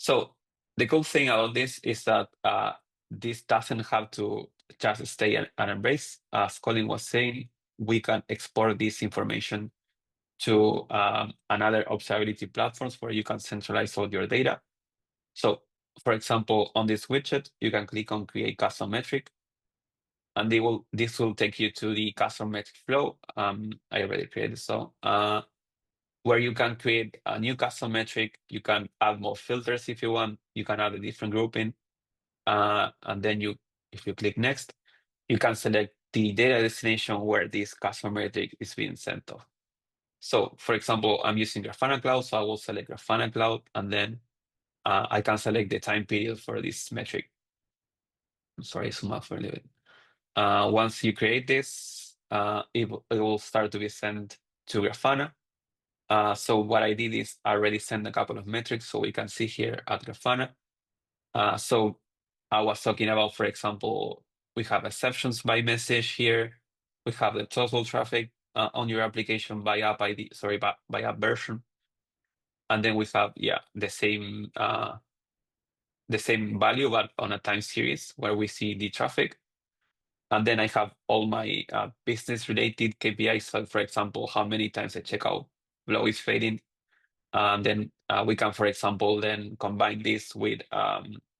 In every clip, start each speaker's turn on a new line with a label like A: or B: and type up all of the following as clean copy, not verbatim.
A: So the cool thing about this is that this doesn't have to just stay an Embrace. As Colin was saying, we can export this information to another observability platforms where you can centralize all your data. So for example, on this widget, you can click on create custom metric, and this will take you to the custom metric flow. I already created so where you can create a new custom metric. You can add more filters if you want. You can add a different grouping. And then if you click next, you can select the data destination where this custom metric is being sent off. So for example, I'm using Grafana Cloud, so I will select Grafana Cloud, and then I can select the time period for this metric. I'm sorry, zoom out for a little bit. Once you create this, it will start to be sent to Grafana. So what I did is I already sent a couple of metrics, so we can see here at Grafana. So I was talking about, for example, we have exceptions by message here. We have the total traffic on your application by app ID, sorry, by app version. And then we have, the same value, but on a time series where we see the traffic. And then I have all my business-related KPIs. So for example, how many times a checkout flow is fading. And then we can, for example, then combine this with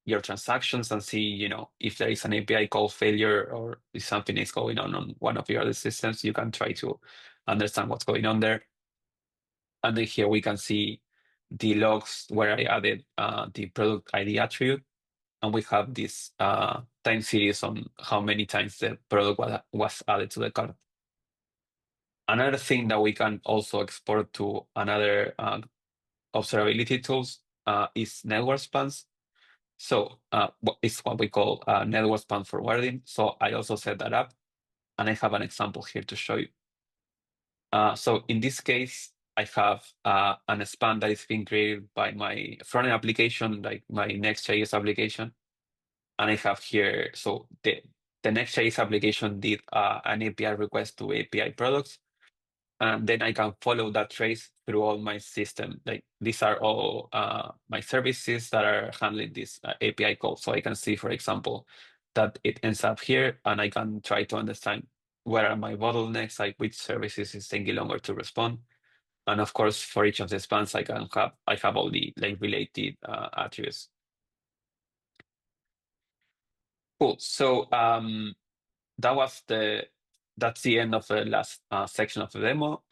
A: your transactions and see, if there is an API call failure or if something is going on one of your other systems, you can try to understand what's going on there. And then here we can see the logs where I added the product ID attribute. And we have this time series on how many times the product was added to the cart. Another thing that we can also export to another observability tools is network spans. So it's what we call network span forwarding. So I also set that up, and I have an example here to show you. So in this case, I have an span that is being created by my frontend application, like my Next.js application. And I have here, so the Next.js application did an API request to API products. And then I can follow that trace through all my system. Like these are all my services that are handling this API call. So I can see, for example, that it ends up here, and I can try to understand where are my bottlenecks, like which services is taking longer to respond. And of course, for each of the spans, I have all the like related attributes. Cool. So that's the end of the last section of the demo.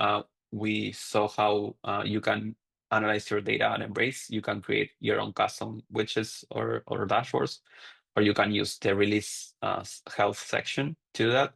A: We saw how you can analyze your data and Embrace. You can create your own custom widgets or dashboards, or you can use the release health section to do that.